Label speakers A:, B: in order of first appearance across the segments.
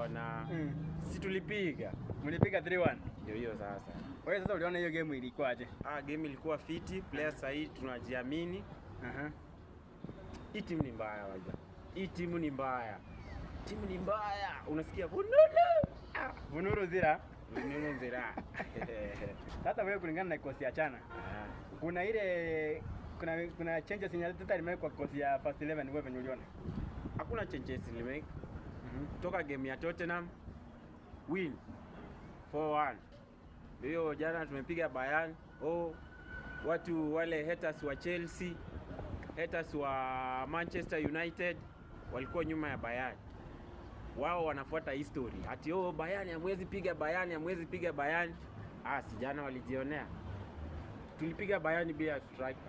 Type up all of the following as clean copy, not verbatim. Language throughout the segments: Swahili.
A: niliona. Si tulipiga.
B: Mlipiga 3-1.
A: Ndio hiyo sasa.
B: Wewe sasa uliona hiyo game ilikuwa aje?
A: Game ilikuwa fiti, players sahi tunajiamini. Hii timu ni mbaya waja. Hii timu ni mbaya. Timu ni mbaya. Unasikia vunuru.
B: Vunuru zira.
A: Vunuru zira.
B: Sasa wewe kulingana na kosi ya chana. Kuna ile kuna changes inaleta limewekwa kwa kosi ya first 11 wewe venye uliona.
A: Hakuna changes limewekwa. Toka game ya Tottenham win 4-1. Hiyo jana tumepiga Bayern. Watu wale haters wa Chelsea, haters wa Manchester United walikuwa nyuma ya Bayern. Wao wanafuata history. Ati Bayern hamwezi piga Bayern, hamwezi piga Bayern. Si jana walijionea. Tulipiga Bayern bila striker.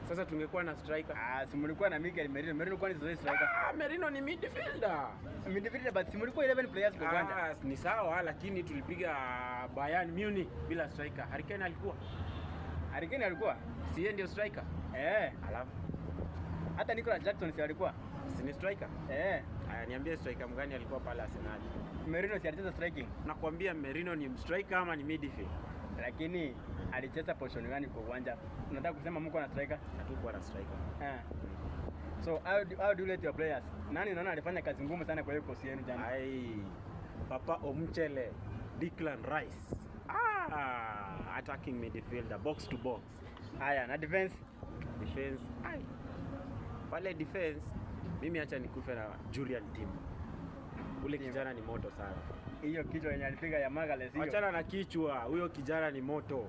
A: Sasa tungekuwa na striker.
B: Si mlikuwa na Miguel Merino. Merino kwani sio striker?
A: Merino ni midfielder.
B: Midfielder but si mlikuwa 11 players kwa uwanja.
A: Ni sawa lakini tulipiga Bayern Munich bila striker. Harry Kane alikuwa? Si yeye ndio striker? Alafu
B: hata Nicolas Jackson si alikuwa?
A: Si ni striker? Haya niambie striker mgani alikuwa pale Arsenal?
B: Merino si alicheza striking?
A: Nakwambia Merino ni striker ama ni midfield?
B: Lakini alicheza position gani kwa uwanja? Unataka kusema mko na striker?
A: Hatukuwa na striker.
B: So how do you let your players? Nani unaona alifanya kazi ngumu sana kwa hiyo kosi yenu jana?
A: Papa Omchele, Declan Rice. Attacking midfielder, box to box.
B: Haya, na defense.
A: Pale defense, mimi acha nikufe na Julian Tim. Ule kijana ni moto sana.
B: Hiyo kichwa yenye alipiga ya Magalhaes hiyo.
A: Achana na kichwa, huyo kijana ni moto.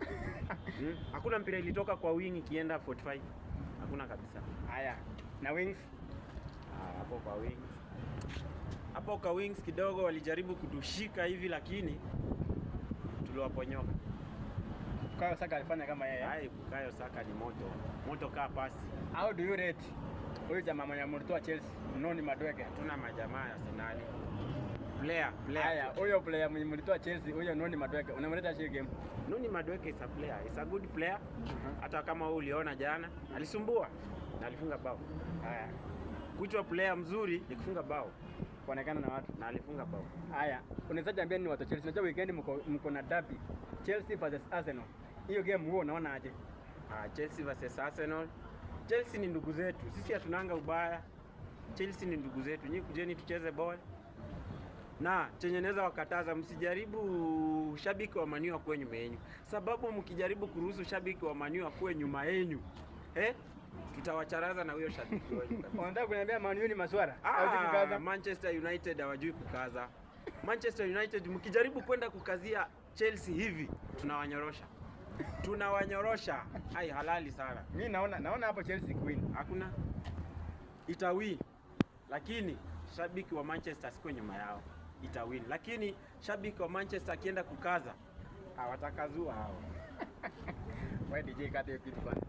A: Hakuna mpira ilitoka kwa wing ikienda 45. Hakuna kabisa.
B: Haya, na wings?
A: Hapo kwa wings kidogo walijaribu kutushika hivi lakini tuliwaponyoka.
B: Bukayo Saka alifanya kama yeye.
A: Bukayo Saka ni moto. Moto kaa pasi.
B: How do you rate huyu jamaa mwenye mlitoa Chelsea, Noni Madueke?
A: Hatuna majamaa ya Arsenal. Player.
B: Haya, huyo player mwenye mlitoa Chelsea, huyo Noni Madueke, unamleta hii game?
A: Noni Madueke is a player. Is a good player. Hata kama wewe uliona jana, alisumbua na alifunga bao.
B: Haya.
A: Kuitwa player mzuri ni kufunga bao.
B: Kuonekana na watu
A: na alifunga bao.
B: Haya, unaweza jambia ni watu Chelsea. Unajua weekend mko na derby. Chelsea versus Arsenal. Hiyo game wewe unaona aje?
A: Chelsea versus Arsenal. Chelsea ni ndugu zetu. Sisi hatunanga ubaya. Chelsea ni ndugu zetu. Nyinyi kujeni tucheze ball. Na chenye naweza wakataza, msijaribu shabiki wa Man U akuwe nyuma yenu. Sababu mkijaribu kuruhusu shabiki wa Man U akuwe nyuma yenu, tutawacharaza na huyo shabiki wenu.
B: Unataka kuniambia Man U ni maswara?
A: Manchester United hawajui kukaza. Manchester United mkijaribu kwenda kukazia Chelsea hivi, tunawanyorosha. Halali sana.
B: Mimi naona hapo Chelsea queen.
A: Hakuna itawin. Lakini shabiki wa Manchester siko nyuma yao. Itawin. Lakini shabiki wa Manchester akienda kukaza, watakazua hao.
B: Wewe DJ kate kitu bwana.